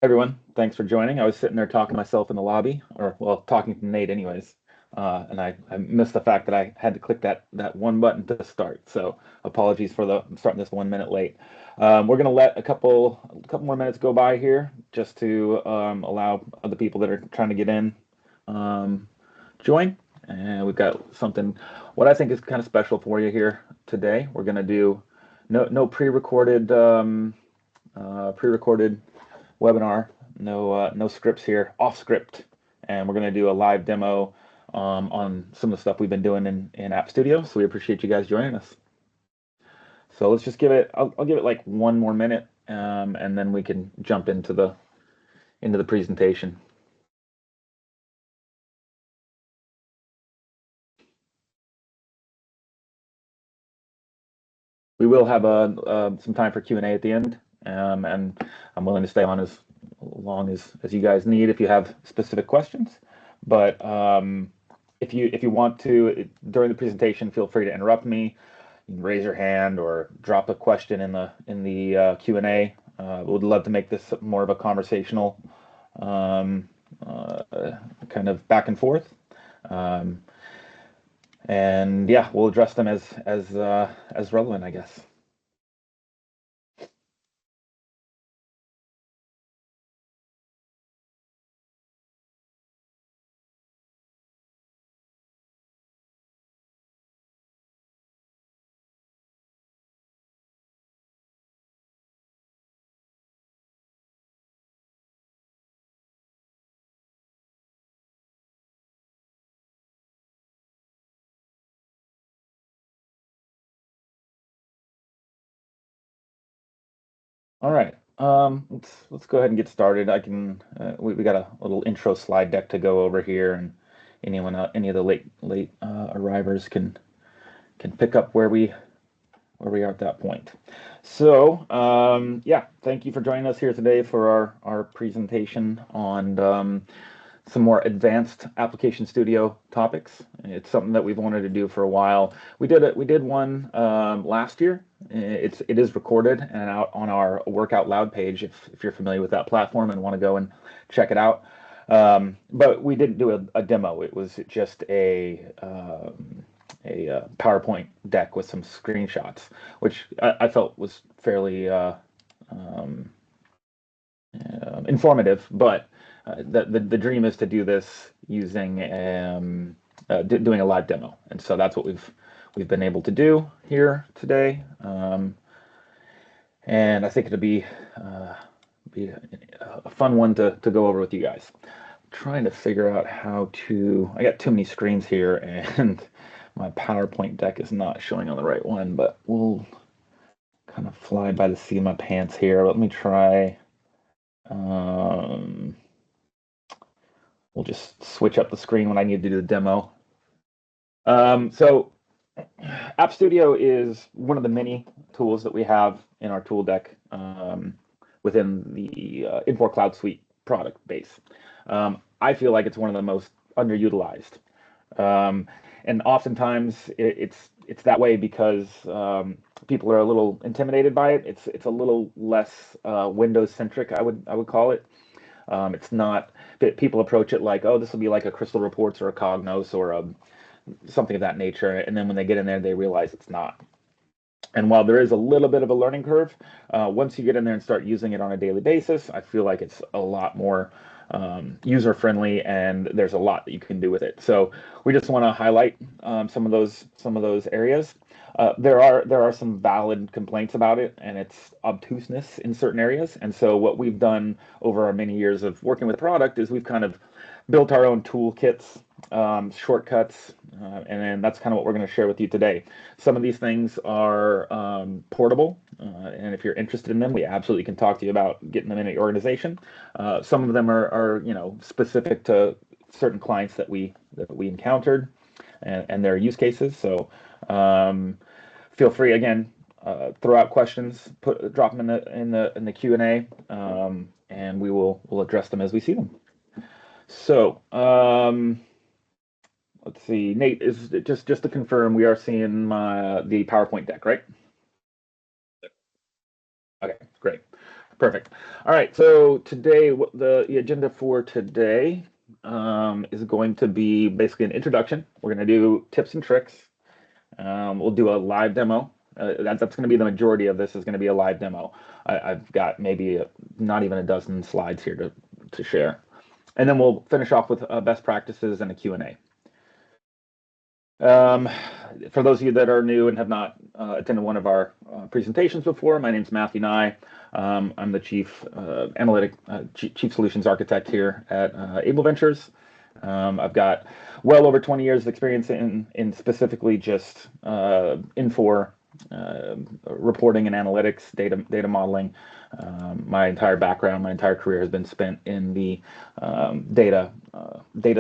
Everyone, thanks for joining. I was sitting there talking to myself in the lobby, or well, talking to Nate anyways, and I missed the fact that I had to click that one button to start. So apologies for the starting this 1 minute late. We're gonna let a couple more minutes go by here just to allow other people that are trying to get in um, join. And we've got something what I think is kind of special for you here today. We're gonna do no pre-recorded webinar. No scripts here, off script, and we're going to do a live demo on some of the stuff we've been doing in AppStudio. So we appreciate you guys joining us. So let's just give it. I'll give it like 1 more minute, and then we can jump into the presentation. We will have some time for Q&A at the end, and I'm willing to stay on as long as you guys need if you have specific questions. But if you want to during the presentation, feel free to interrupt me. You can raise your hand or drop a question in the Q&A. Would love to make this more of a conversational um, uh, kind of back and forth. Um, and yeah, we'll address them as relevant, I guess. All right. Let's go ahead and get started. We got a little intro slide deck to go over here, and any of the late arrivers can pick up where we are at that point. So yeah, thank you for joining us here today for our presentation on some more advanced application studio topics. It's something that we've wanted to do for a while. We did one last year. It is recorded and out on our Work Out Loud page if you're familiar with that platform and want to go and check it out. But we didn't do a demo. It was just a PowerPoint deck with some screenshots, which I felt was fairly um, informative. But the dream is to do this using doing a live demo, and so that's what we've been able to do here today. And I think it'll be a fun one to go over with you guys. Trying to figure out how to. I got too many screens here, and my PowerPoint deck is not showing on the right one, but we'll kind of fly by the seat of my pants here. Let me try. Um, we'll just switch up the screen when I need to do the demo. So AppStudio is one of the many tools that we have in our tool deck within the Infor CloudSuite product base. I feel like it's one of the most underutilized. Um, and oftentimes it's that way because people are a little intimidated by it. It's a little less Windows centric, I would call it. It's not people approach it like, oh, this will be like a Crystal Reports or a Cognos or something of that nature, and then when they get in there, they realize it's not. And while there is a little bit of a learning curve, once you get in there and start using it on a daily basis, I feel like it's a lot more user friendly, and there's a lot that you can do with it. So we just want to highlight some of those areas. There are some valid complaints about it and its obtuseness in certain areas. And so what we've done over our many years of working with the product is we've kind of built our own toolkits, shortcuts, and then that's kind of what we're going to share with you today. Some of these things are portable, and if you're interested in them, we absolutely can talk to you about getting them in your organization. Some of them are specific to certain clients that we encountered and their use cases. So feel free again, throw out questions, drop them in the Q&A, and we'll address them as we see them. So let's see, Nate, is just to confirm, we are seeing the PowerPoint deck, right? Okay, great. Perfect. All right. So today, the agenda for today is going to be basically an introduction. We're going to do tips and tricks. We'll do a live demo. That's going to be the majority of this is going to be a live demo. I've got maybe not even a dozen slides here to share. And then we'll finish off with best practices and a Q&A. For those of you that are new and have not attended one of our presentations before, my name is Matthew Nye. I'm the Chief Chief Solutions Architect here at Able Ventures. I've got well over 20 years of experience in specifically just Infor reporting and analytics, data modeling. My entire background, my entire career has been spent in the data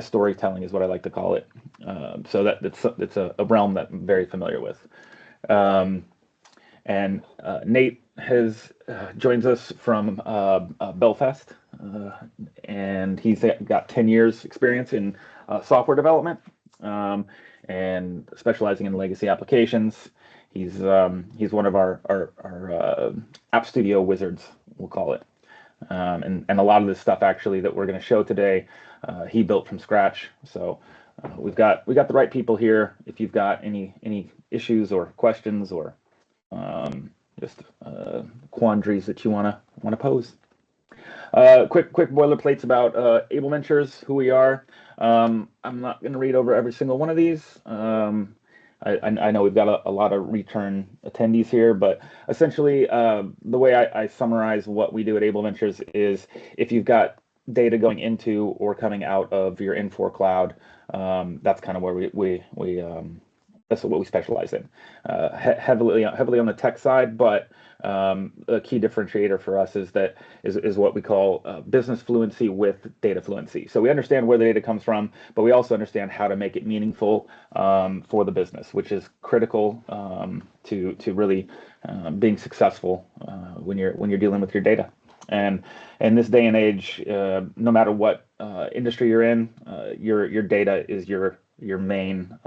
storytelling is what I like to call it. So it's a realm that I'm very familiar with. And Nate has joins us from Belfast, and he's got 10 years experience in software development and specializing in legacy applications. He's one of our AppStudio wizards, we'll call it. And a lot of this stuff actually that we're going to show today, he built from scratch. So we got the right people here. If you've got any issues or questions or just quandaries that you wanna pose. Quick boilerplates about Able Ventures, who we are. I'm not going to read over every single one of these. I know we've got a lot of return attendees here, but essentially the way I summarize what we do at Able Ventures is if you've got data going into or coming out of your Infor cloud, that's kind of where we that's what we specialize in. Heavily on the tech side, but a key differentiator for us is what we call business fluency with data fluency. So we understand where the data comes from, but we also understand how to make it meaningful for the business, which is critical to really being successful when you're dealing with your data. And in this day and age, no matter what industry you're in, your data is your main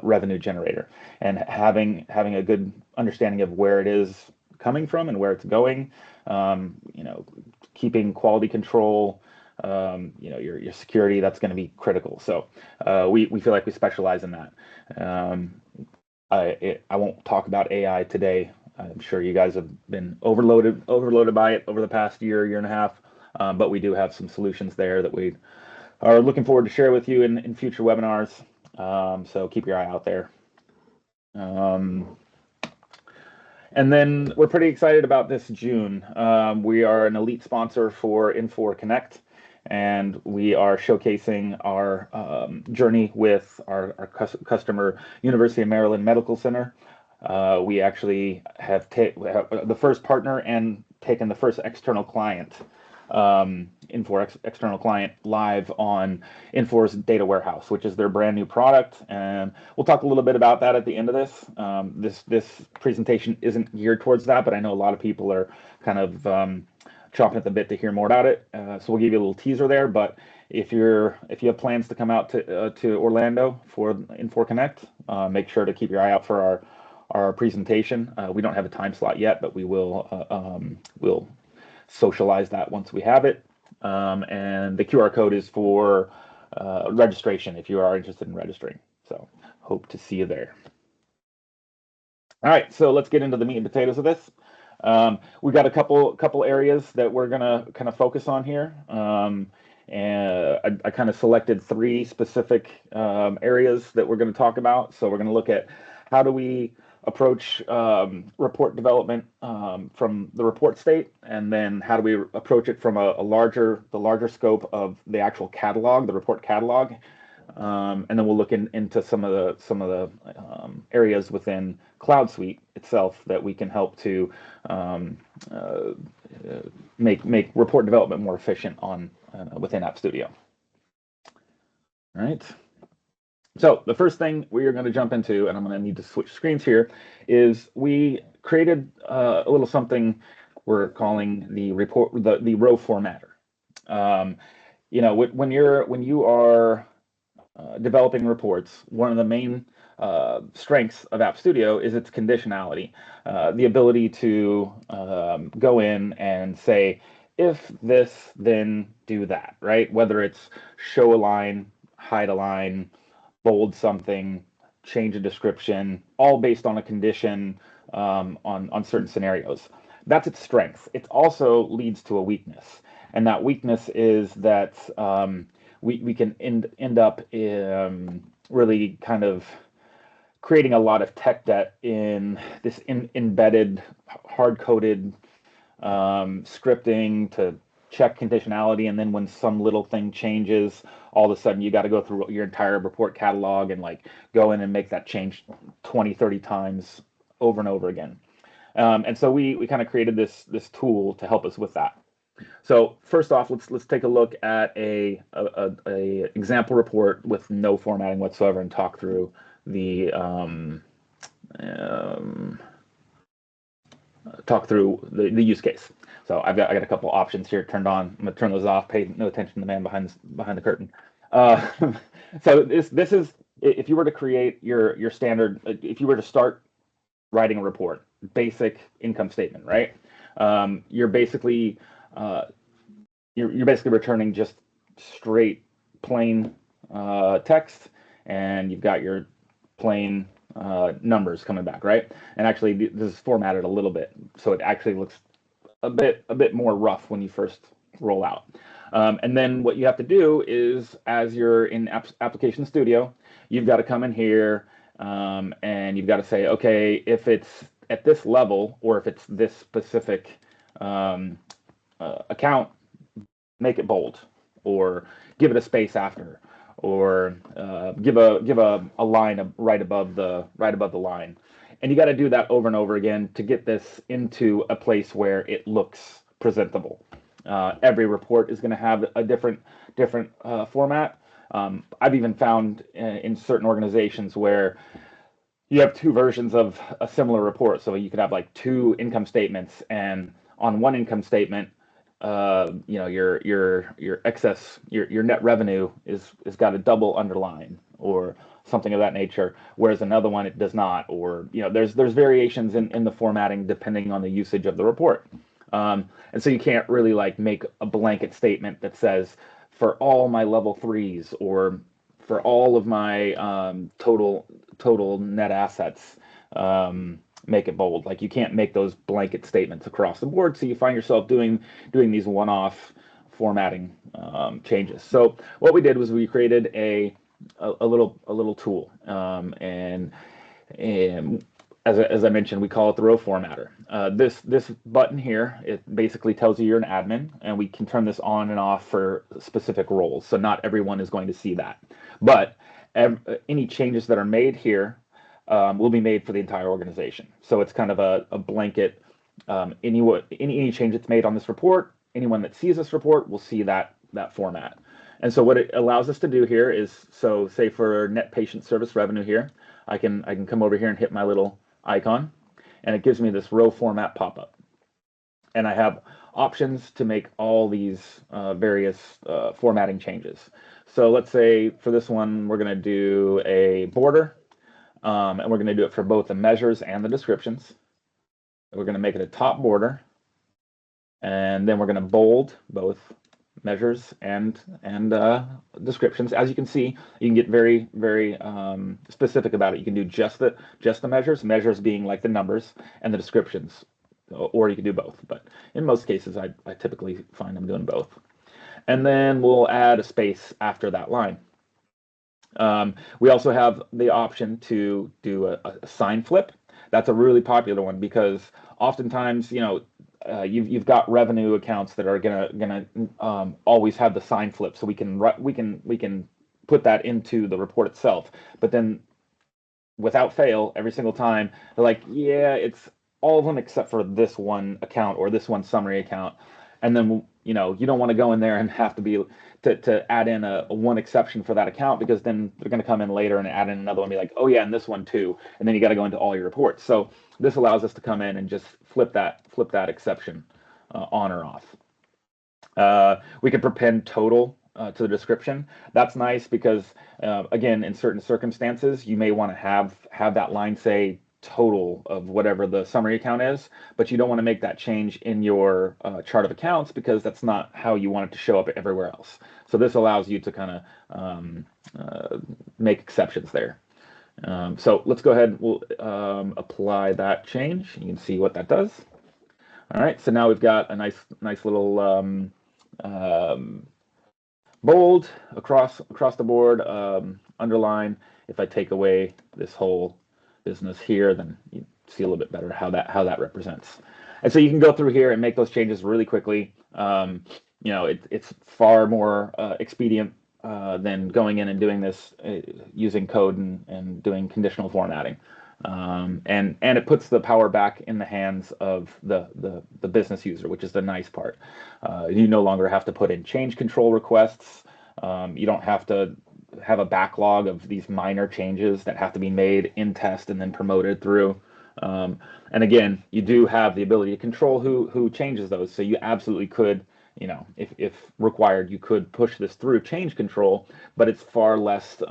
revenue generator, and having a good understanding of where it is coming from and where it's going, keeping quality control, your security, that's going to be critical. So we feel like we specialize in that. I won't talk about AI today. I'm sure you guys have been overloaded by it over the past year and a half, but we do have some solutions there that we are looking forward to share with you in future webinars. So keep your eye out there. And then we're pretty excited about this June. We are an elite sponsor for Infor Connect, and we are showcasing our journey with our customer, University of Maryland Medical Center. We actually have the first partner and taken the first external client, Infor external client, live on Infor's data warehouse, which is their brand new product. And we'll talk a little bit about that at the end of this. This presentation isn't geared towards that, but I know a lot of people are kind of chomping at the bit to hear more about it. So we'll give you a little teaser there. But if you have plans to come out to Orlando for Infor Connect, make sure to keep your eye out for our presentation. We don't have a time slot yet, but we will we'll socialize that once we have it. And the QR code is for registration if you are interested in registering. So hope to see you there. All right, so let's get into the meat and potatoes of this. We've got a couple areas that we're gonna kind of focus on here. And I kind of selected three specific areas that we're going to talk about. So we're going to look at how do we approach report development from the report state, and then how do we approach it from the larger scope of the actual catalog, the report catalog, and then we'll look into some of the areas within CloudSuite itself that we can help to make report development more efficient on within AppStudio. All right. So the first thing we are going to jump into, and I'm going to need to switch screens here, is we created a little something we're calling the row formatter. When you are developing reports, one of the main strengths of AppStudio is its conditionality, the ability to go in and say, if this, then do that, right? Whether it's show a line, hide a line, bold something, change a description, all based on a condition on certain scenarios. That's its strength. It also leads to a weakness, and that weakness is that we can end up really kind of creating a lot of tech debt in this embedded, hard-coded scripting to check conditionality, and then when some little thing changes, all of a sudden you got to go through your entire report catalog and like go in and make that change 20, 30 times over and over again. And so we kind of created this tool to help us with that. So first off, let's take a look at a example report with no formatting whatsoever and talk through the use case. So I got a couple options here turned on. I'm gonna turn those off. Pay no attention to the man behind the curtain. So this is, if you were to create your standard, if you were to start writing a report, basic income statement, right? You're basically returning just straight plain text, and you've got your plain numbers coming back, right? And actually, this is formatted a little bit, so it actually looks a bit more rough when you first roll out. And then what you have to do is, as you're in Application Studio, you've got to come in here and you've got to say, okay, if it's at this level or if it's this specific account, make it bold, or give it a space after, or give a line right above the line. And you got to do that over and over again to get this into a place where it looks presentable. Every report is going to have a different format. I've even found in certain organizations where you have two versions of a similar report. So you could have like two income statements, and on one income statement, your excess, your net revenue is got a double underline or something of that nature, whereas another one it does not. Or there's variations in the formatting depending on the usage of the report. And so you can't really like make a blanket statement that says for all my level 3s or for all of my total net assets, make it bold. Like, you can't make those blanket statements across the board, so you find yourself doing these one-off formatting changes. So what we did was we created a little tool, and as I mentioned, we call it the row formatter. This button here, it basically tells you you're an admin, and we can turn this on and off for specific roles. So not everyone is going to see that, but any changes that are made here will be made for the entire organization. So it's kind of a blanket. Any change that's made on this report, anyone that sees this report will see that format. And so what it allows us to do here is, so say for net patient service revenue here, I can come over here and hit my little icon, and it gives me this row format pop-up. And I have options to make all these various formatting changes. So let's say for this one, we're going to do a border, and we're going to do it for both the measures and the descriptions. We're going to make it a top border, and then we're going to bold both measures and descriptions. As you can see, you can get very specific about it. You can do just the measures being like the numbers, and the descriptions, or you can do both. But in most cases, I typically find I'm doing both. And then we'll add a space after that line. We also have the option to do a sign flip. That's a really popular one because oftentimes, you've got revenue accounts that are gonna always have the sign flip, so we can put that into the report itself. But then, without fail, every single time they're like, yeah, it's all of them except for this one account or this one summary account, and then you don't want to go in there and have to be to add in a one exception for that account, because then they're going to come in later and add in another one and be like, oh yeah, and this one too, and then you got to go into all your reports. So this allows us to come in and just flip that exception on or off. We can prepend total to the description. That's nice because again, in certain circumstances, you may want to have that line say total of whatever the summary account is, but you don't want to make that change in your chart of accounts because that's not how you want it to show up everywhere else. So this allows you to kind of make exceptions there. So let's go ahead. We'll apply that change. You can see what that does. All right. So now we've got a nice little bold across the board, underline. If I take away this whole business here, then you see a little bit better how that represents. And so you can go through here and make those changes really quickly. It's far more expedient than going in and doing this using code and doing conditional formatting. And it puts the power back in the hands of the business user, which is the nice part. You no longer have to put in change control requests. You don't have to have a backlog of these minor changes that have to be made in test and then promoted through. And again, you do have the ability to control who changes those. So you absolutely could, if required, you could push this through change control, but it's far less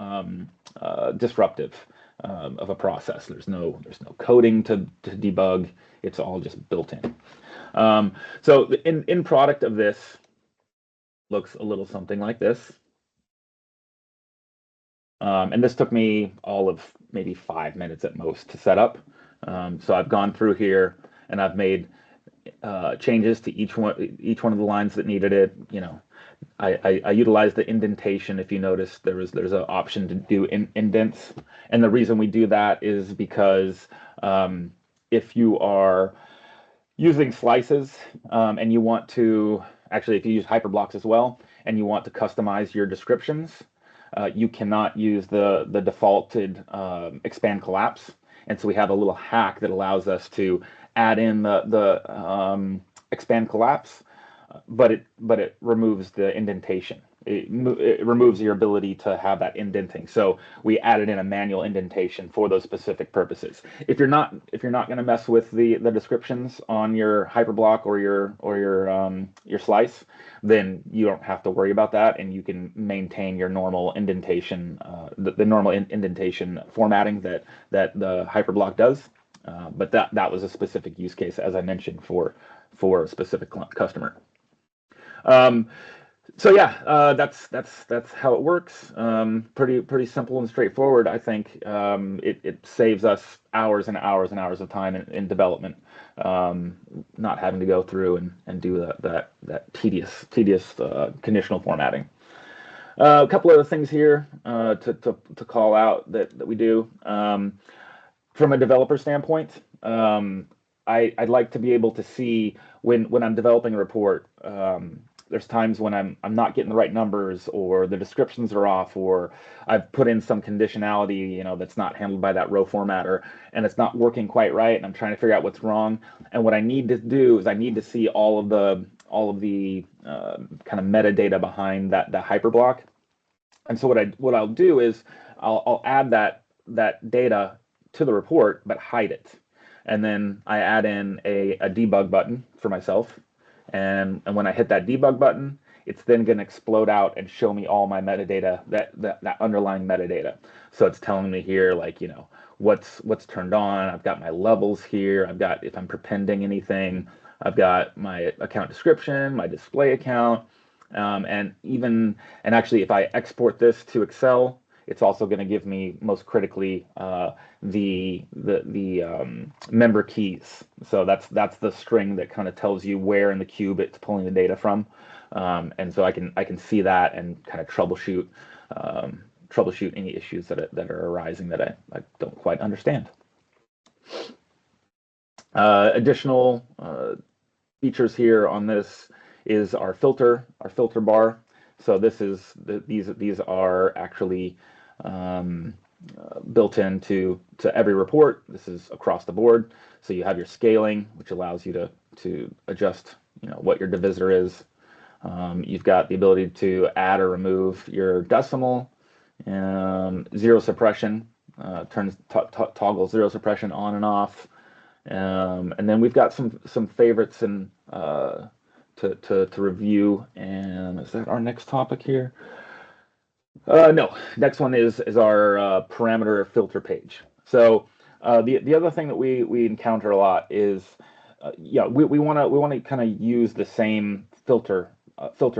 disruptive of a process. There's no coding to debug. It's all just built in. So the in product of this looks a little something like this. And this took me all of maybe 5 minutes at most to set up. So I've gone through here and I've made changes to each one of the lines that needed it. I utilized the indentation. If you notice, there's an option to do indents, and the reason we do that is because if you are using slices and you want to, actually, if you use hyperblocks as well, and you want to customize your descriptions, you cannot use the defaulted expand collapse. And so we have a little hack that allows us to add in the expand collapse, but it removes the indentation. It removes your ability to have that indenting. So we added in a manual indentation for those specific purposes. If you're not going to mess with the descriptions on your hyperblock or your slice, then you don't have to worry about that, and you can maintain your normal indentation, the normal indentation formatting that the hyperblock does. But that was a specific use case, as I mentioned, for a specific customer. So yeah, that's how it works. Pretty simple and straightforward. I think it saves us hours and hours and hours of time in development, not having to go through and do that tedious conditional formatting. A couple other things here to call out that we do from a developer standpoint. I'd like to be able to see when I'm developing a report. There's times when I'm not getting the right numbers, or the descriptions are off, or I've put in some conditionality, that's not handled by that row formatter, and it's not working quite right, and I'm trying to figure out what's wrong. And what I need to do is I need to see all of the kind of metadata behind that hyperblock. And so what I'll do is I'll add that data to the report, but hide it. And then I add in a debug button for myself. And when I hit that debug button, it's then going to explode out and show me all my metadata, that underlying metadata. So it's telling me here, like, what's turned on. I've got my levels here. I've got, if I'm prepending anything, I've got my account description, my display account, and actually, if I export this to Excel, it's also going to give me, most critically, the member keys. So that's the string that kind of tells you where in the cube it's pulling the data from, and so I can see that and kind of troubleshoot any issues that are arising that I don't quite understand. Additional features here on this is our filter bar. So these are actually built into every report. This is across the board. So you have your scaling, which allows you to adjust what your divisor is. You've got the ability to add or remove your decimal. Zero suppression toggles zero suppression on and off. And then we've got some favorites and to review. And is that our next topic here? No, next one is our parameter filter page. So the other thing that we encounter a lot is yeah, we want to kind of use the same filter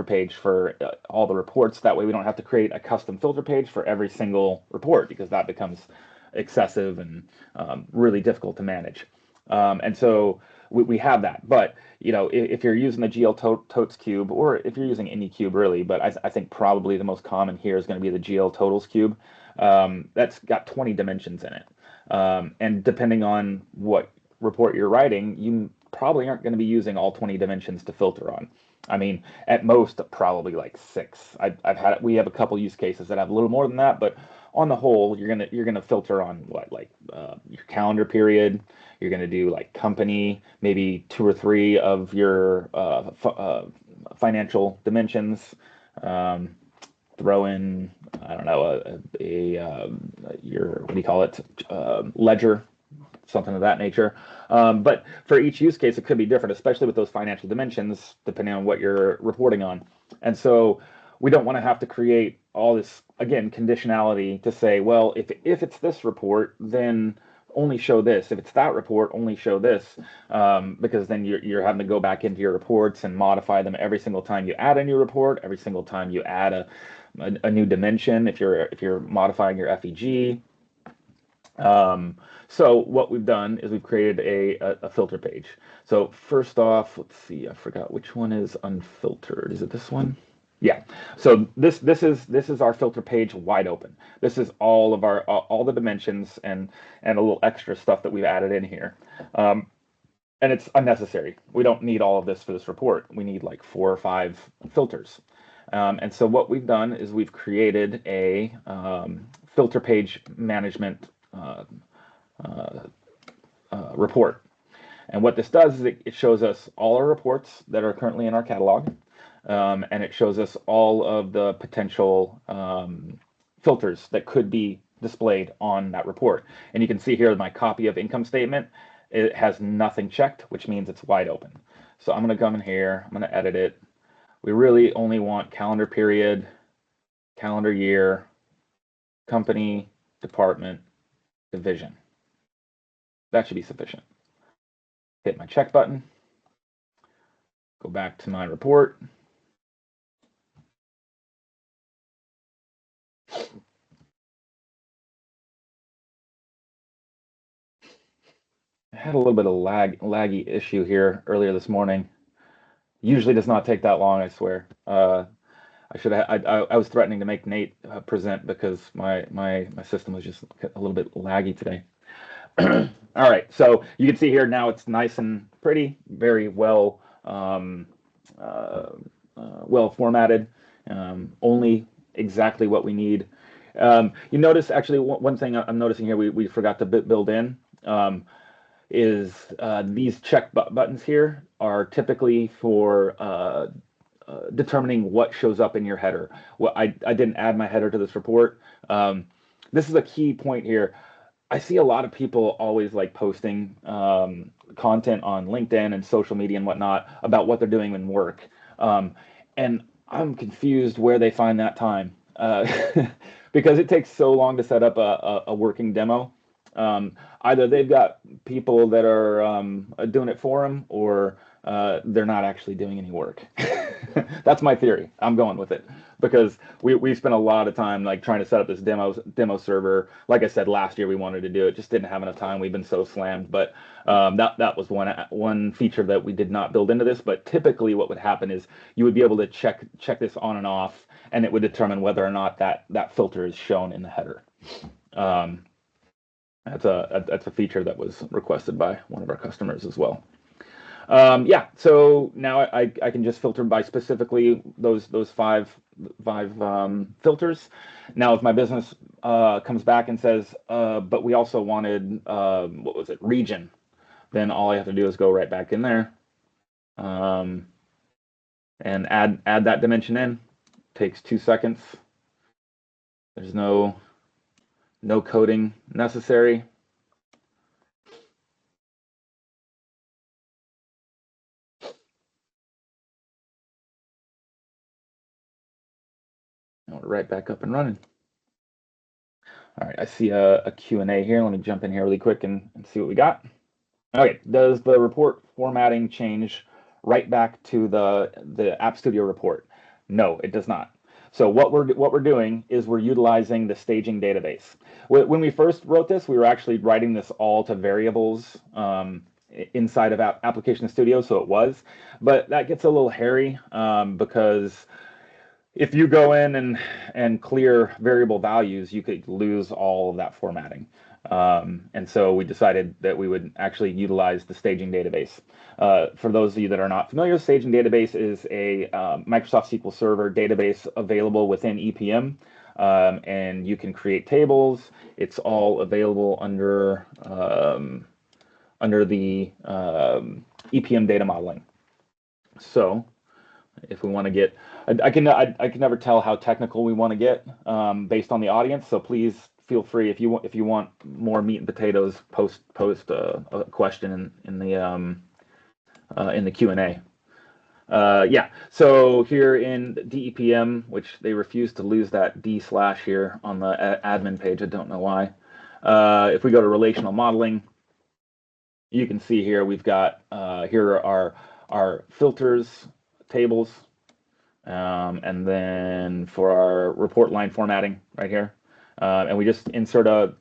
page for all the reports. That way we don't have to create a custom filter page for every single report, because that becomes excessive and really difficult to manage. And so we have that. But if you're using the GL totes cube, or if you're using any cube really, but I think probably the most common here is going to be the GL totals cube. That's got 20 dimensions in it. And depending on what report you're writing, you probably aren't going to be using all 20 dimensions to filter on. I mean, at most, probably like 6. We have a couple use cases that have a little more than that, but on the whole, you're gonna filter on what, like your calendar period. You're gonna do like company, maybe 2 or 3 of your financial dimensions. Throw in, I don't know, your, what do you call it, ledger, something of that nature. But for each use case, it could be different, especially with those financial dimensions, depending on what you're reporting on. And so we don't want to have to create all this, again, conditionality to say, well, if it's this report, then only show this. If it's that report, only show this, because then you're having to go back into your reports and modify them every single time you add a new report, every single time you add a new dimension, if you're modifying your FEG. So what we've done is we've created a filter page. So first off, let's see, I forgot which one is unfiltered. Is it this one? Yeah. So this is our filter page wide open. This is all of all the dimensions and a little extra stuff that we've added in here. And it's unnecessary. We don't need all of this for this report. We need like 4 or 5 filters. And so what we've done is we've created a filter page management report. And what this does is it shows us all our reports that are currently in our catalog, and it shows us all of the potential filters that could be displayed on that report. And you can see here my copy of income statement, it has nothing checked, which means it's wide open. So I'm going to come in here, I'm going to edit it. We really only want calendar period, calendar year, company, department, division. That should be sufficient. Hit my check button, go back to my report. I had a little bit of laggy issue here earlier this morning. Usually does not take that long, I swear. I was threatening to make Nate present because my system was just a little bit laggy today. All right, so you can see here now it's nice and pretty, very well well formatted, only exactly what we need. You notice actually one thing I'm noticing here we forgot to build in is these check buttons here are typically for determining what shows up in your header. Well, I didn't add my header to this report. This is a key point here. I see a lot of people always like posting content on LinkedIn and social media and whatnot about what they're doing in work. And I'm confused where they find that time because it takes so long to set up a working demo. Either they've got people that are doing it for them, or they're not actually doing any work. That's my theory. I'm going with it because we spent a lot of time like trying to set up this demo server. Like I said, last year we wanted to do it, just didn't have enough time. We've been so slammed, but that was one feature that we did not build into this. But typically, what would happen is you would be able to check this on and off, and it would determine whether or not that filter is shown in the header. That's a feature that was requested by one of our customers as well. Yeah, so now I can just filter by specifically those five filters. Now, if my business comes back and says, but we also wanted what was it, region, then all I have to do is go right back in there and add that dimension in. Takes 2 seconds. There's no coding necessary. And we're right back up and running. All right, I see a Q&A here. Let me jump in here really quick and see what we got. Okay, does the report formatting change right back to the AppStudio report? No, it does not. So what we're doing is we're utilizing the staging database. When we first wrote this, we were actually writing this all to variables inside of Application Studio, so it was, but that gets a little hairy because if you go in and clear variable values, you could lose all of that formatting. And so we decided that we would actually utilize the staging database. For those of you that are not familiar, staging database is a Microsoft SQL Server database available within EPM, and you can create tables. It's all available under the EPM data modeling. So if we want to get, I can never tell how technical we want to get based on the audience. So please feel free if you want more meat and potatoes, post a question in the Q&A. Yeah. So here in DEPM, which they refuse to lose that D/ here on the admin page. I don't know why. If we go to relational modeling, you can see here we've got here are our filters tables, and then for our report line formatting right here, and we just insert a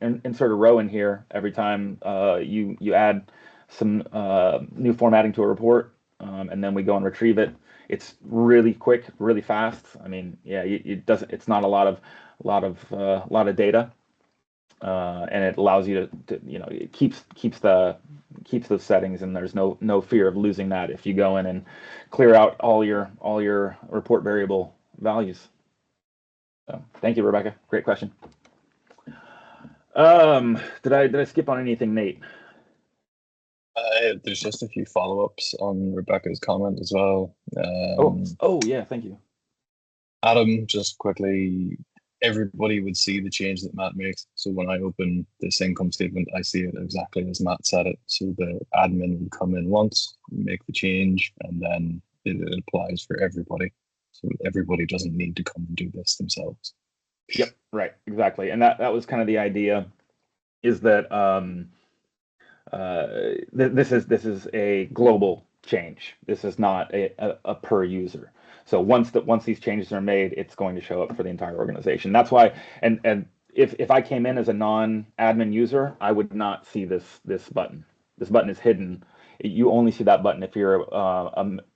row in here every time you add some new formatting to a report, and then we go and retrieve it. It's really quick, really fast. I mean, yeah, it's not a lot of data. And it allows you to it keeps those settings, and there's no fear of losing that if you go in and clear out all your report variable values. So thank you, Rebecca. Great question. Did I skip on anything, Nate? There's just a few follow-ups on Rebecca's comment as well. Oh yeah, thank you. Adam, just quickly, everybody would see the change that Matt makes. So when I open this income statement, I see it exactly as Matt said it. So the admin would come in once, make the change, and then it applies for everybody. So everybody doesn't need to come and do this themselves. Yep, right, exactly. And that was kind of the idea, is that this is a global change. This is not a per user. So once these changes are made, it's going to show up for the entire organization. That's why, and if I came in as a non-admin user, I would not see this button. This button is hidden. You only see that button if you're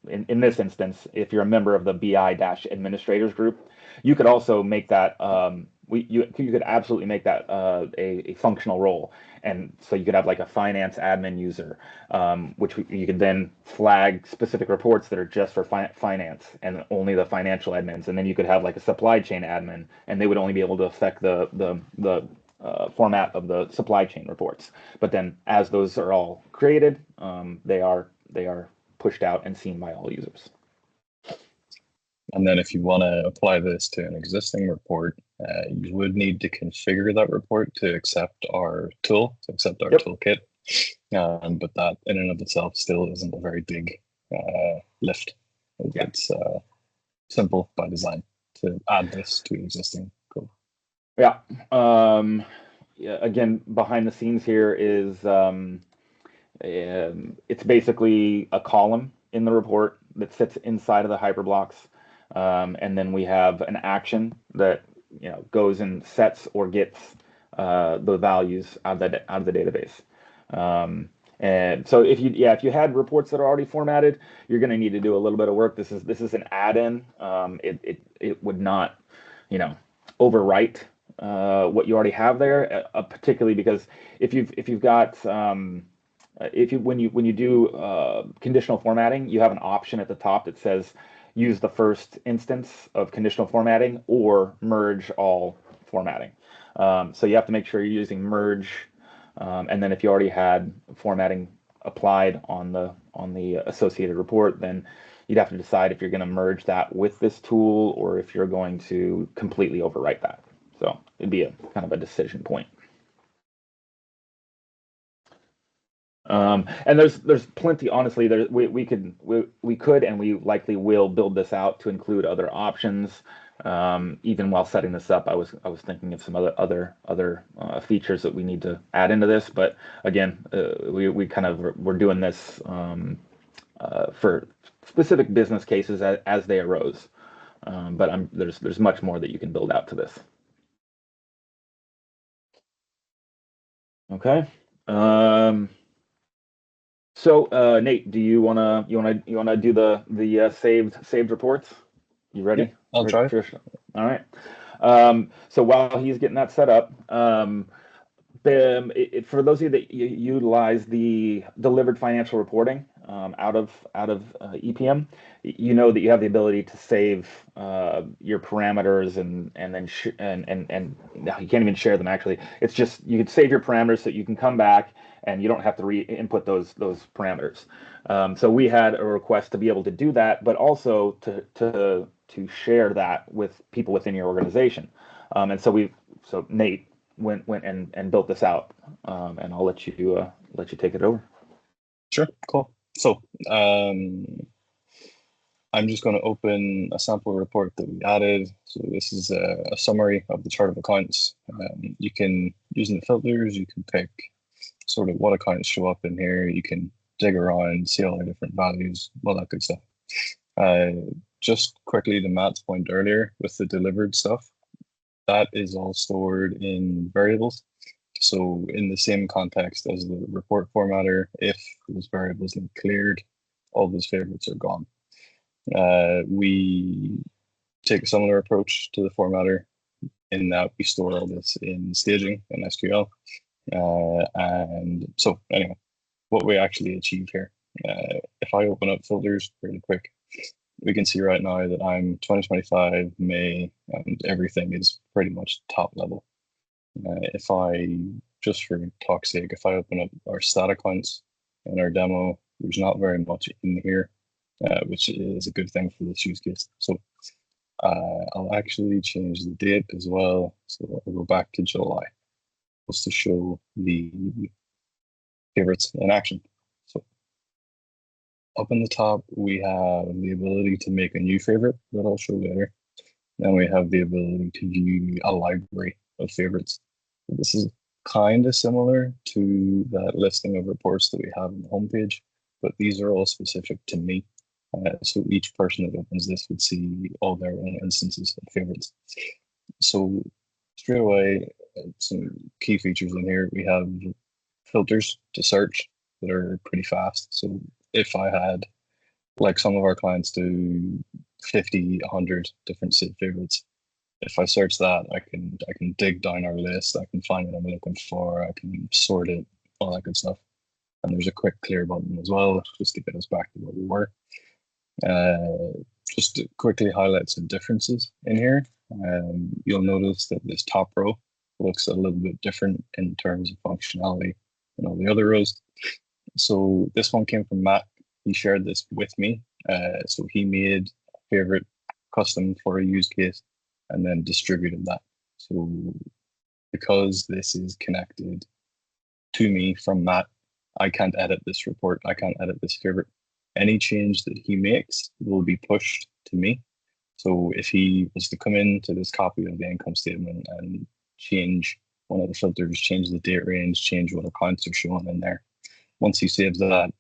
in this instance, if you're a member of the BI-administrators group. You could also make that you could absolutely make that a functional role. And so you could have like a finance admin user, which you could then flag specific reports that are just for finance and only the financial admins. And then you could have like a supply chain admin, and they would only be able to affect the format of the supply chain reports. But then as those are all created, they are pushed out and seen by all users. And then if you want to apply this to an existing report, you would need to configure that report to accept our tool, to accept our toolkit. But that in and of itself still isn't a very big lift. It's simple by design to add this to existing code. Yeah. Yeah. Again, behind the scenes here is it's basically a column in the report that sits inside of the hyperblocks. And then we have an action that goes and sets or gets the values out of the database. And so if you had reports that are already formatted, you're going to need to do a little bit of work. This is an add-in. It would not overwrite what you already have there, particularly because if you've got when you do conditional formatting, you have an option at the top that says use the first instance of conditional formatting or merge all formatting. So you have to make sure you're using merge, and then if you already had formatting applied on the associated report, then you'd have to decide if you're going to merge that with this tool or if you're going to completely overwrite that. So it'd be a kind of a decision point. And there's plenty. Honestly, we could and we likely will build this out to include other options. Even while setting this up, I was thinking of some other features that we need to add into this. But again, we kind of we're doing this for specific business cases as they arose. But there's much more that you can build out to this. Okay. So Nate, do you wanna do the saved reports? You ready? Yeah, I'll try. All right. So while he's getting that set up, for those of you that utilize the delivered financial reporting out of EPM, you know that you have the ability to save your parameters and then and no, you can't even share them actually. It's just you can save your parameters so you can come back and you don't have to re-input those parameters. So we had a request to be able to do that, but also to share that with people within your organization. And so Nate went and built this out, and I'll let you take it over. Sure, cool. So I'm just going to open a sample report that we added. So this is a summary of the chart of accounts. You can, using the filters, you can pick sort of what accounts show up in here. You can dig around, see all the different values, all that good stuff. Just quickly to Matt's point earlier with the delivered stuff, that is all stored in variables. So in the same context as the report formatter, if those variables get cleared, all those favorites are gone. We take a similar approach to the formatter in that we store all this in staging in SQL. And so anyway, what we actually achieve here, if I open up filters really quick, we can see right now that I'm 2025 May and everything is pretty much top level. If I, just for talk's sake, if I open up our stat accounts in our demo, there's not very much in here, which is a good thing for this use case. So I'll actually change the date as well. So I'll go back to July just to show the favorites in action. So up in the top, we have the ability to make a new favorite that I'll show later. Then we have the ability to view a library of favorites. This is kind of similar to that listing of reports that we have on the homepage, but these are all specific to me. So each person that opens this would see all their own instances of favorites. So straight away, some key features in here. We have filters to search that are pretty fast. So if I had, like some of our clients do, 50, 100 different saved favorites, if I search that, I can dig down our list, I can find what I'm looking for, I can sort it, all that good stuff. And there's a quick clear button as well, just to get us back to where we were. Just to quickly highlight some differences in here. You'll notice that this top row looks a little bit different in terms of functionality than all the other rows. So this one came from Matt. He shared this with me. So he made a favorite custom for a use case and then distributed that. So because this is connected to me from Matt, I can't edit this report. I can't edit this favorite. Any change that he makes will be pushed to me. So if he was to come into this copy of the income statement and change one of the filters, change the date range, change what accounts are shown in there, once he saves that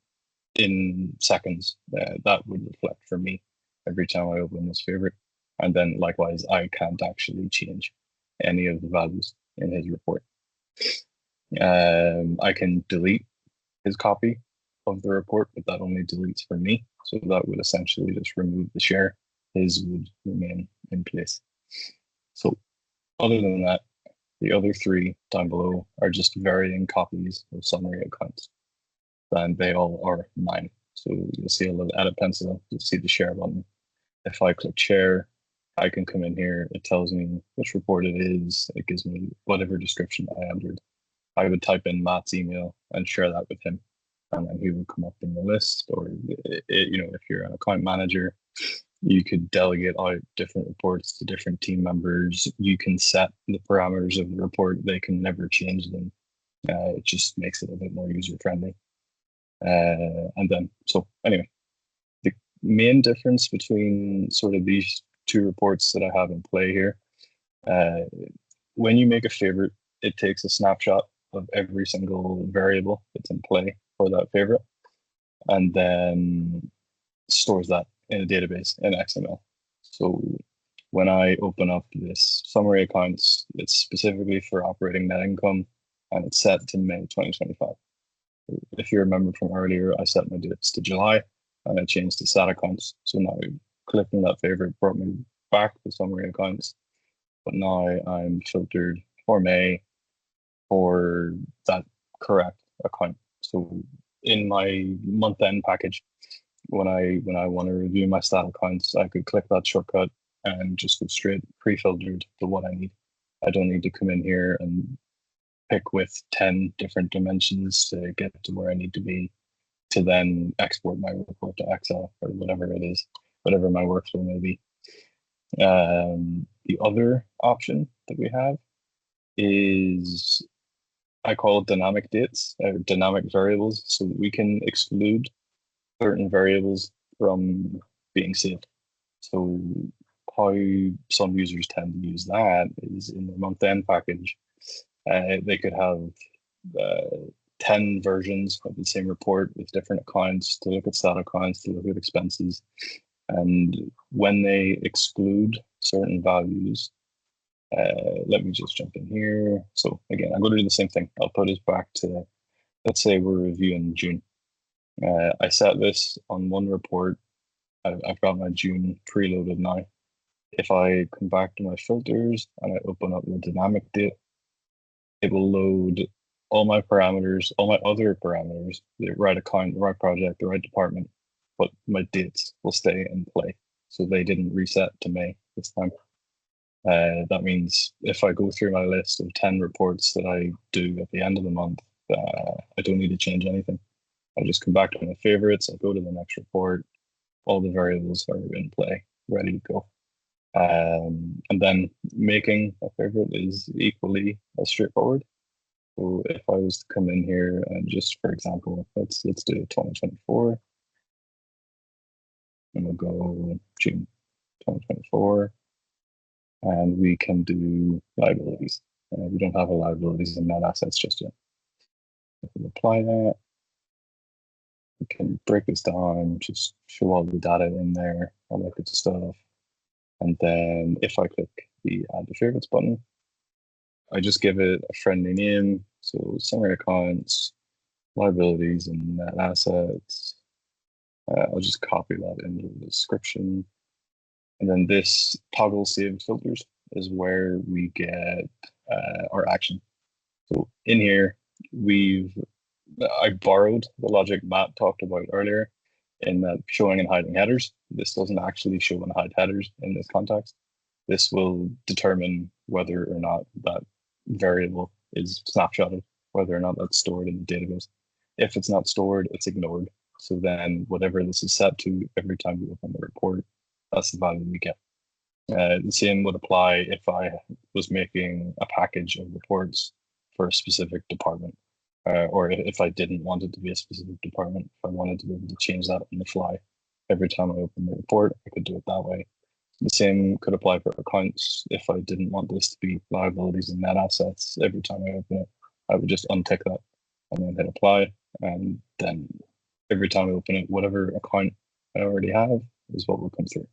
in seconds, that would reflect for me every time I open this favorite. And then likewise, I can't actually change any of the values in his report. I can delete his copy of the report, but that only deletes for me. So that would essentially just remove the share. His would remain in place. So other than that, the other three down below are just varying copies of summary accounts. And they all are mine. So you'll see a little edit pencil, you'll see the share button. If I click share, I can come in here, it tells me which report it is, it gives me whatever description I entered. I would type in Matt's email and share that with him, and then he would come up in the list. Or if you're an account manager, you could delegate out different reports to different team members. You can set the parameters of the report. They can never change them. It just makes it a bit more user friendly. And then, so anyway, the main difference between sort of these two reports that I have in play here. When you make a favorite, it takes a snapshot of every single variable that's in play for that favorite, and then stores that in a database in XML. So when I open up this summary accounts, it's specifically for operating net income, and it's set to May 2025. If you remember from earlier, I set my dates to July, and I changed to stat accounts. So now clicking that favorite brought me back to summary accounts, but now I'm filtered for May for that correct account. So in my month-end package, when I want to review my stat accounts, I could click that shortcut and just go straight pre-filtered to what I need. I don't need to come in here and pick with 10 different dimensions to get to where I need to be to then export my report to Excel or whatever it is, whatever my workflow may be. The other option that we have is, I call it dynamic dates or dynamic variables. So we can exclude certain variables from being saved. So how some users tend to use that is in the month-end package, they could have 10 versions of the same report with different accounts to look at stat accounts, to look at expenses. And when they exclude certain values, let me just jump in here. So again, I'm going to do the same thing. I'll put us back to, let's say we're reviewing June. I set this on one report. I've got my June preloaded now. If I come back to my filters and I open up the dynamic date, it will load all my parameters, all my other parameters, the right account, the right project, the right department, but my dates will stay in play. So they didn't reset to May this time. That means if I go through my list of 10 reports that I do at the end of the month, I don't need to change anything. I just come back to my favorites, I go to the next report, all the variables are in play, ready to go. And then making a favorite is equally as straightforward. So if I was to come in here and just, for example, let's do 2024, and we'll go June 2024, and we can do liabilities. We don't have a liabilities and net assets just yet. If we apply that, we can break this down, just show all the data in there, all that good stuff. And then if I click the add to favorites button, I just give it a friendly name. So summary accounts, liabilities, and net assets. I'll just copy that into the description. And then this toggle saved filters is where we get our action. So in here, I borrowed the logic Matt talked about earlier in that showing and hiding headers. This doesn't actually show and hide headers in this context. This will determine whether or not that variable is snapshotted, whether or not that's stored in the database. If it's not stored, it's ignored. So then whatever this is set to, every time we open the report, that's the value we get. The same would apply if I was making a package of reports for a specific department, or if I didn't want it to be a specific department, if I wanted to be able to change that on the fly. Every time I open the report, I could do it that way. The same could apply for accounts. If I didn't want this to be liabilities and net assets, every time I open it, I would just untick that and then hit apply. And then every time I open it, whatever account I already have is what will come through.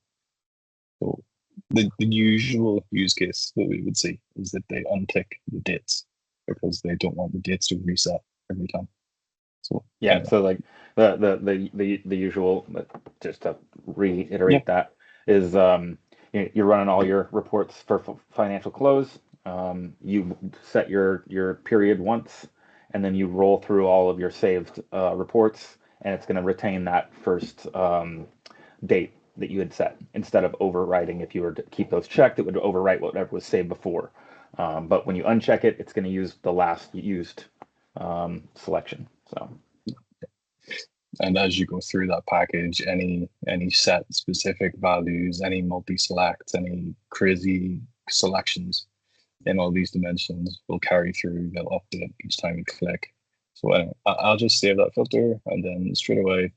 So the usual use case that we would see is that they untick the dates because they don't want the dates to reset every time. So yeah, anyway. So like the usual, just to reiterate that, is you're running all your reports for financial close. You set your period once, and then you roll through all of your saved reports, and it's going to retain that first date that you had set instead of overwriting. If you were to keep those checked, it would overwrite whatever was saved before. But when you uncheck it, it's going to use the last used selection. So. And as you go through that package, any set specific values, any multi-selects, any crazy selections in all these dimensions will carry through. They'll update each time you click. So anyway, I'll just save that filter, and then straight away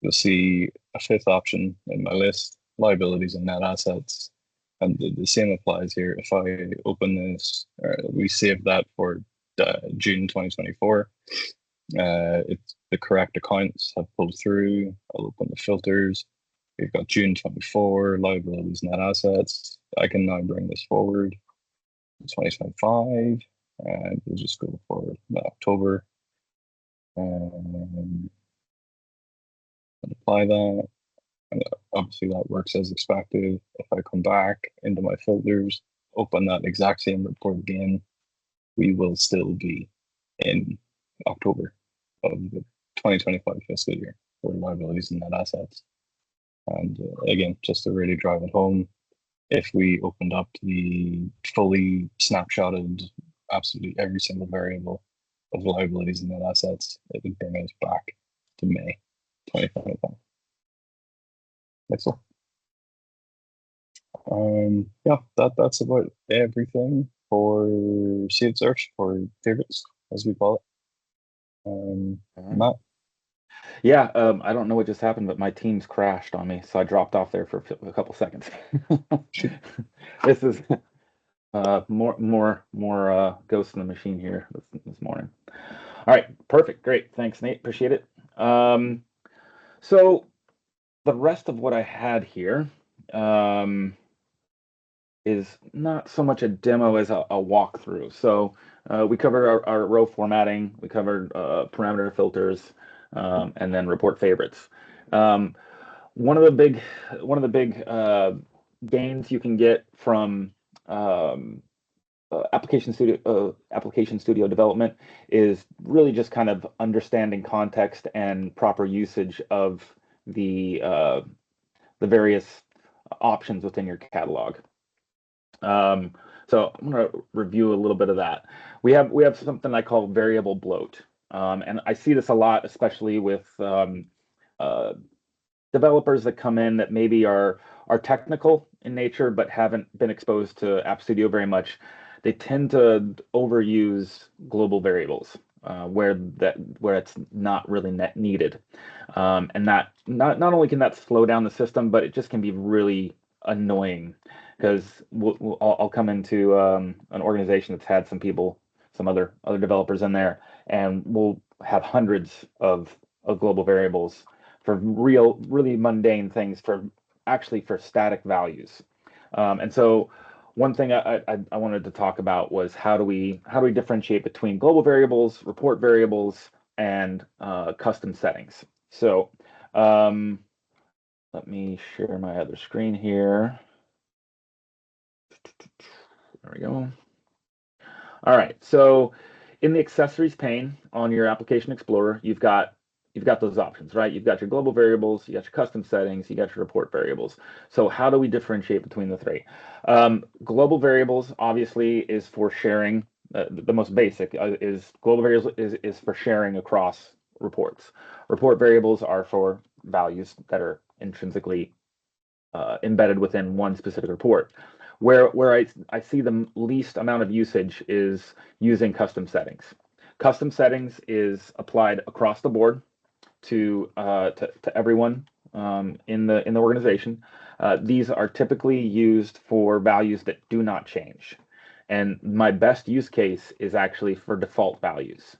you'll see a fifth option in my list, liabilities and net assets. And the same applies here. If I open this, we save that for June 2024. It's the correct accounts have pulled through. I'll open the filters. We've got June 24, liabilities, net assets. I can now bring this forward to 2025, and we'll just go for October and apply that. And obviously that works as expected. If I come back into my filters, open that exact same report again, we will still be in October of the 2025 fiscal year for liabilities and net assets. And again, just to really drive it home, if we opened up the fully snapshotted absolutely every single variable of liabilities and net assets, it would bring us back to May 2025. Next one. Yeah, that's about everything for Saved Search, for favorites, as we call it. Matt? Yeah, I don't know what just happened, but my Teams crashed on me, so I dropped off there for a couple seconds. This is more Ghost in the Machine here this morning. All right, perfect, great, thanks, Nate, appreciate it. So the rest of what I had here is not so much a demo as a walkthrough. So we covered our row formatting, we covered parameter filters, and then report favorites. One of the big gains you can get from application studio development is really just kind of understanding context and proper usage of the various options within your catalog. So I'm going to review a little bit of that. We have something I call variable bloat, and I see this a lot, especially with developers that come in that maybe are technical in nature but haven't been exposed to AppStudio very much. They tend to overuse global variables where it's not really needed, and that not only can that slow down the system, but it just can be really annoying, because I'll come into an organization that's had some other developers in there, and we'll have hundreds of global variables for really mundane things, for static values. And so one thing I wanted to talk about was how do we differentiate between global variables, report variables, and custom settings. So let me share my other screen here. There we go. All right, so in the accessories pane on your application explorer, you've got those options, right? You've got your global variables, you got your custom settings, you got your report variables. So how do we differentiate between the three? Global variables obviously is for sharing. The most basic is global variables is for sharing across reports. Report variables are for values that are intrinsically embedded within one specific report. Where I see the least amount of usage is using custom settings. Custom settings is applied across the board to everyone in the organization. These are typically used for values that do not change, and my best use case is actually for default values,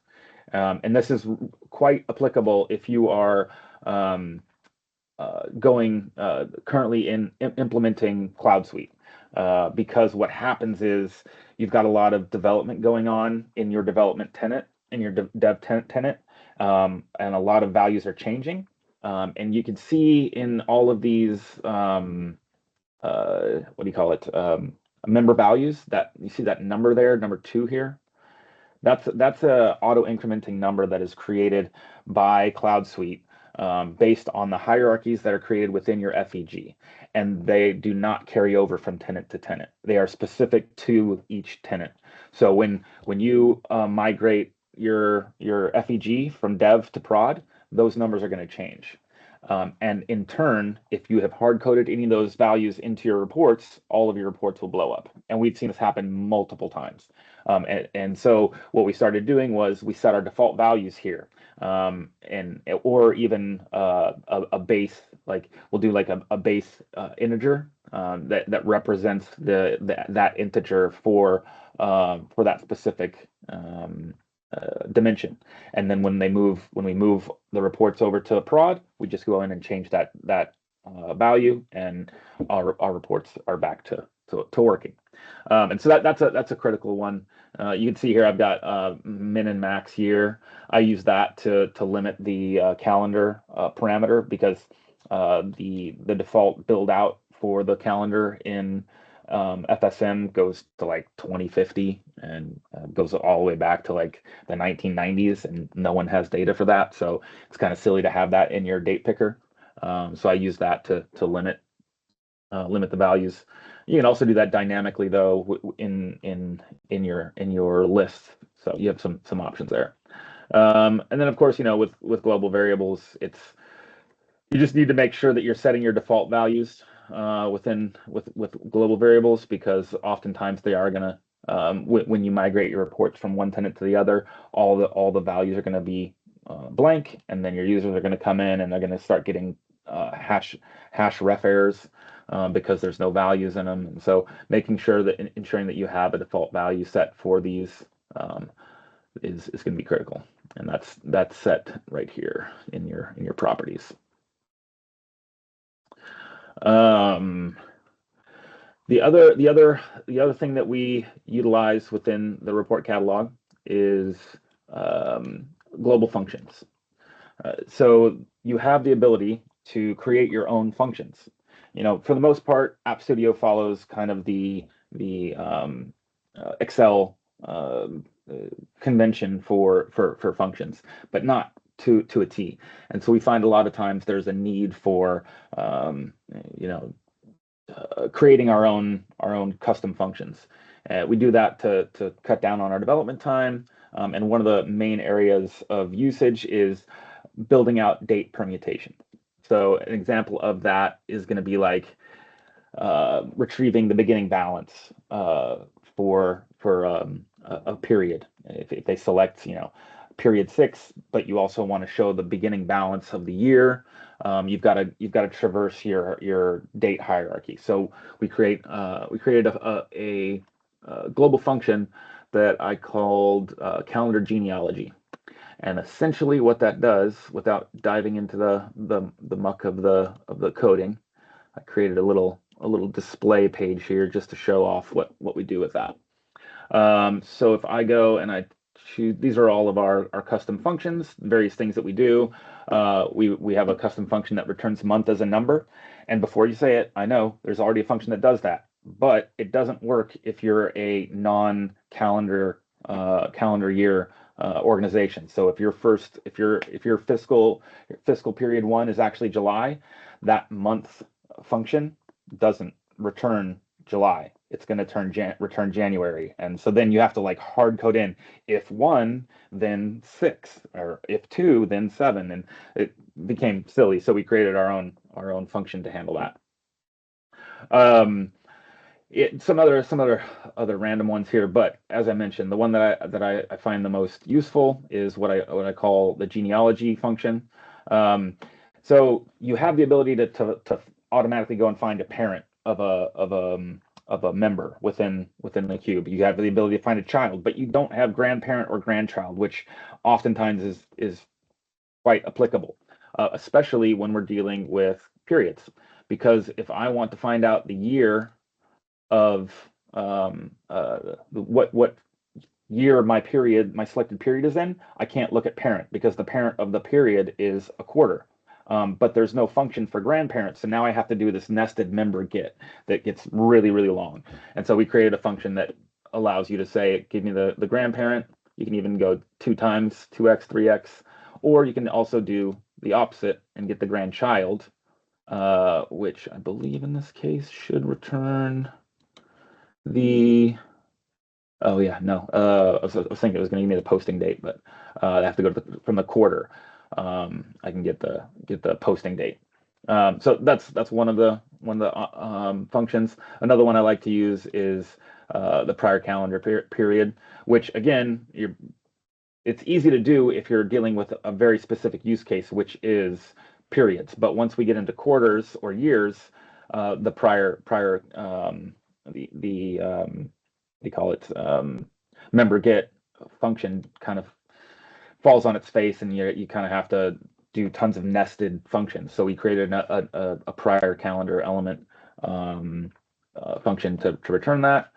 and this is quite applicable if you are currently implementing CloudSuite. Because what happens is you've got a lot of development going on in your development tenant, in your dev tenant, and a lot of values are changing. And you can see in all of these, what do you call it, member values, that you see that number there, number 2 here. That's a auto incrementing number that is created by CloudSuite based on the hierarchies that are created within your FEG, and they do not carry over from tenant to tenant. They are specific to each tenant. So when you migrate your FEG from dev to prod, those numbers are going to change. And in turn, if you have hard-coded any of those values into your reports, all of your reports will blow up. And we've seen this happen multiple times. And so what we started doing was we set our default values here. and or even a base, like we'll do like a base integer that represents that integer for that specific dimension. And then when we move the reports over to prod, we just go in and change that value, and our reports are back to working. And so that's a critical one. You can see here I've got min and max year. I use that to limit the calendar parameter, because the default build out for the calendar in FSM goes to like 2050 and goes all the way back to like the 1990s, and no one has data for that. So it's kind of silly to have that in your date picker. So I use that to limit the values. You can also do that dynamically though in your list. So you have some options there. And then of course, with global variables, you just need to make sure that you're setting your default values with global variables, because oftentimes they are gonna when you migrate your reports from one tenant to the other, all the values are going to be blank, and then your users are going to come in and they're going to start getting hash ref errors because there's no values in them. And so making sure that ensuring that you have a default value set for these is going to be critical, and that's set right here in your properties. The other thing that we utilize within the report catalog is global functions. So you have the ability to create your own functions. For the most part, AppStudio follows kind of the Excel convention for functions, but not to a T. And so we find a lot of times there's a need for creating our own custom functions. We do that to cut down on our development time. And one of the main areas of usage is building out date permutation. So an example of that is going to be like retrieving the beginning balance for a period. If they select, period 6, but you also want to show the beginning balance of the year, you've got to traverse your date hierarchy. So we created a global function that I called calendar genealogy. And essentially what that does, without diving into the muck of the coding, I created a little display page here just to show off what we do with that. So if I go and I choose, these are all of our custom functions, various things that we do. We have a custom function that returns month as a number. And before you say it, I know there's already a function that does that, but it doesn't work if you're a non-calendar calendar year organization. So if your fiscal period 1 is actually July, that month function doesn't return July. It's going to return January. And so then you have to like hard code in if 1, then 6, or if 2, then 7. And it became silly. So we created our own function to handle that. Some other random ones here, but as I mentioned, the one that I find the most useful is what I call the genealogy function. So you have the ability to automatically go and find a parent of a member within the cube. You have the ability to find a child, but you don't have grandparent or grandchild, which oftentimes is quite applicable, especially when we're dealing with periods. Because if I want to find out the year of what year my selected period is in, I can't look at parent, because the parent of the period is a quarter. But there's no function for grandparents, so now I have to do this nested member get that gets really, really long. And so we created a function that allows you to say, give me the grandparent. You can even go 2 times, 2x, 3x, or you can also do the opposite and get the grandchild, which I believe in this case should return the, oh yeah, no, I was thinking it was going to give me the posting date, but I have to go from the quarter. I can get the posting date. So that's one of the functions. Another one I like to use is the prior calendar period, which again, it's easy to do if you're dealing with a very specific use case, which is periods. But once we get into quarters or years, the prior they call it member get function kind of falls on its face, and you kind of have to do tons of nested functions. So we created a prior calendar element function to return that.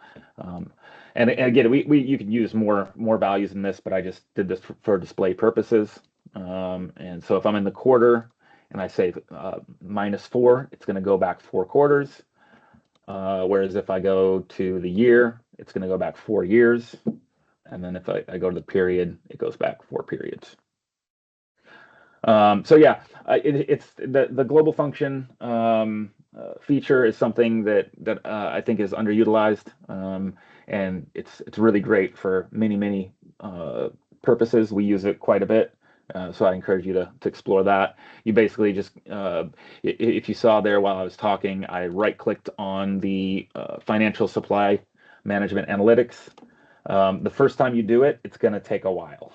And again, you can use more values in this, but I just did this for display purposes. And so if I'm in the quarter and I say -4, it's going to go back 4 quarters. Whereas if I go to the year, it's going to go back 4 years. And then if I go to the period, it goes back 4 periods. So yeah, it's the global function feature is something that I think is underutilized, and it's really great for many purposes. We use it quite a bit, so I encourage you to explore that. You basically just, if you saw there while I was talking, I right-clicked on the financial supply management analytics. The first time you do it, it's going to take a while.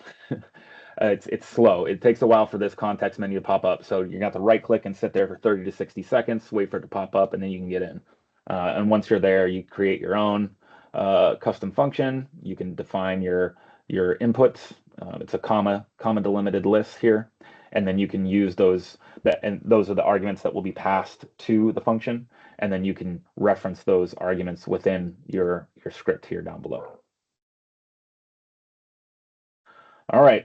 It's slow. It takes a while for this context menu to pop up. So you're going to have to right click and sit there for 30 to 60 seconds, wait for it to pop up, and then you can get in. And once you're there, you create your own custom function. You can define your inputs. It's a comma delimited list here. And then you can use those, and those are the arguments that will be passed to the function. And then you can reference those arguments within your script here down below. All right,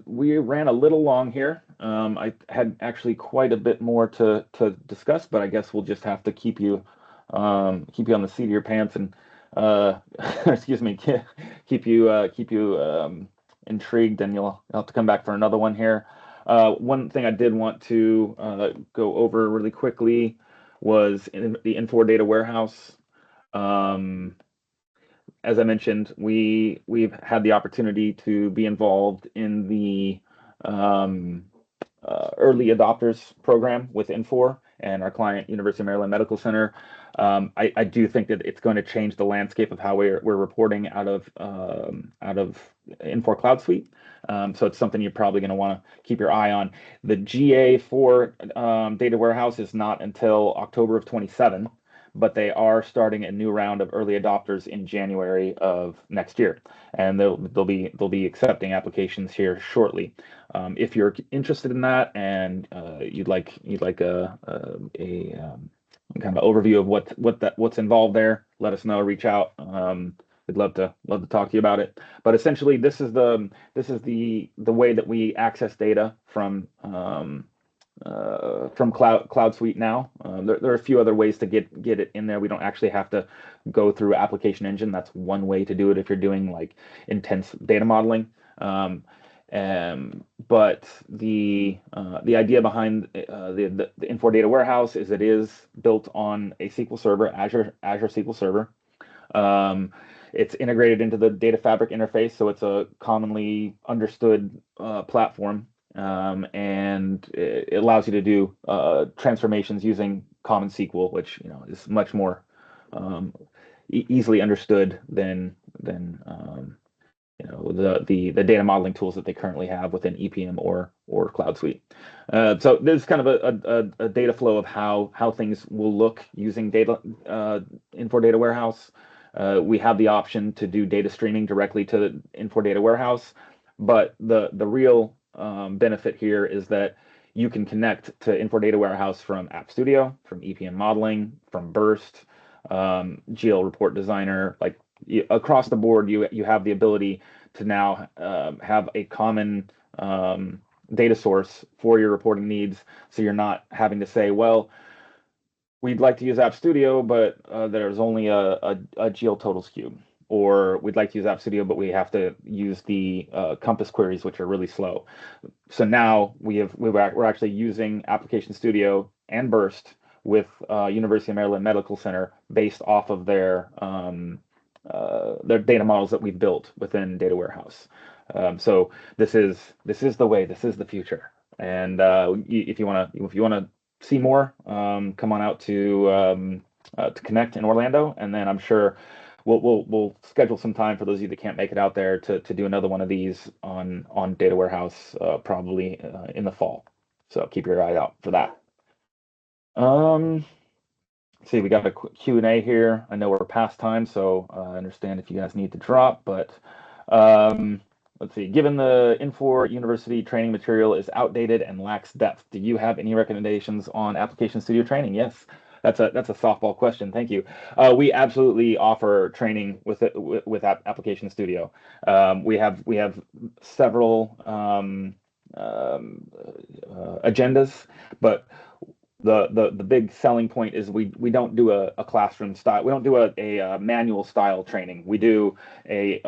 we ran a little long here. I had actually quite a bit more to discuss, but I guess we'll just have to keep you on the seat of your pants and excuse me, keep you intrigued, and you'll have to come back for another one here. One thing I did want to go over really quickly was in the Infor data warehouse. As I mentioned, we've had the opportunity to be involved in the early adopters program with Infor and our client, University of Maryland Medical Center. I do think that it's going to change the landscape of how we're reporting out of Infor CloudSuite. So it's something you're probably going to want to keep your eye on. The GA for data warehouse is not until October of 27. But they are starting a new round of early adopters in January of next year, and they'll be accepting applications here shortly. If you're interested in that and you'd like a kind of overview of what's involved there, let us know. Reach out. We'd love to talk to you about it. But essentially, this is the way that we access data from CloudSuite now. There are a few other ways to get it in there. We don't actually have to go through Application Engine. That's one way to do it if you're doing like intense data modeling. But the idea behind the Infor Data Warehouse is it is built on a SQL Server, Azure SQL Server. It's integrated into the data fabric interface, so it's a commonly understood platform. And it allows you to do transformations using Common SQL, which is much more easily understood than the data modeling tools that they currently have within EPM or CloudSuite. So there's kind of a data flow of how things will look using Infor Data Warehouse. We have the option to do data streaming directly to the Infor Data Warehouse, but the real benefit here is that you can connect to Infor Data Warehouse from AppStudio, from EPM modeling, from Burst, GL Report Designer. Like across the board, you have the ability to now have a common data source for your reporting needs. So you're not having to say, well, we'd like to use AppStudio, but there's only a GL totals cube. Or we'd like to use AppStudio, but we have to use the Compass queries, which are really slow. So now we're actually using Application Studio and Burst with University of Maryland Medical Center based off of their data models that we've built within Data Warehouse. So this is the way. This is the future. And if you want to see more, come on out to Connect in Orlando, and then I'm sure we'll schedule some time for those of you that can't make it out there to do another one of these on data warehouse, probably in the fall. So keep your eye out for that. See, we got a quick Q&A here. I know we're past time, so I understand if you guys need to drop, but let's see. Given the Infor University training material is outdated and lacks depth, do you have any recommendations on Application Studio training? Yes, that's a softball question. Thank you. We absolutely offer training with Application Studio. We have several agendas, but the big selling point is we don't do a classroom style. We don't do a manual style training. We do a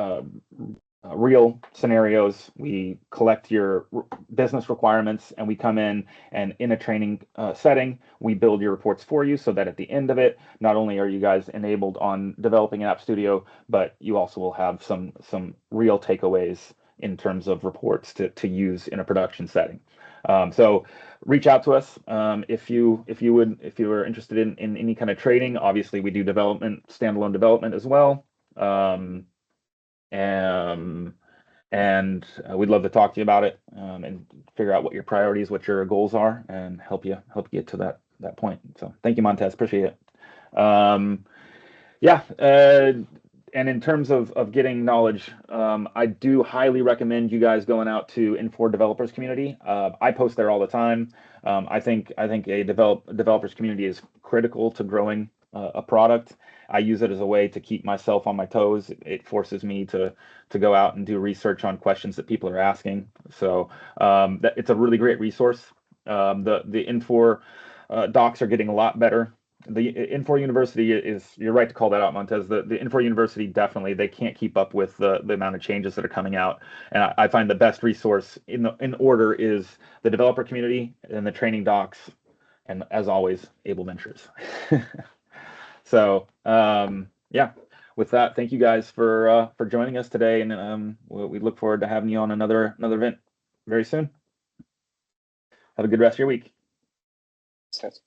real scenarios. We collect your business requirements, and we come in and in a training setting, we build your reports for you, so that at the end of it, not only are you guys enabled on developing an AppStudio, but you also will have some real takeaways in terms of reports to use in a production setting. So reach out to us if you are interested in any kind of training. Obviously, we do standalone development as well. And we'd love to talk to you about it and figure out what your priorities, what your goals are, and help you get to that point. So thank you, Montez. Appreciate it. Yeah. And in terms of getting knowledge, I do highly recommend you guys going out to Infor developers community. I post there all the time. I think a developers community is critical to growing a product. I use it as a way to keep myself on my toes. It forces me to go out and do research on questions that people are asking. So it's a really great resource. The Infor docs are getting a lot better. The Infor University is, you're right to call that out, Montez. The Infor University, definitely, they can't keep up with the amount of changes that are coming out. And I find the best resource in order is the developer community and the training docs, and as always, Able Ventures. So yeah, with that, thank you guys for joining us today, and we look forward to having you on another event very soon. Have a good rest of your week. Yes.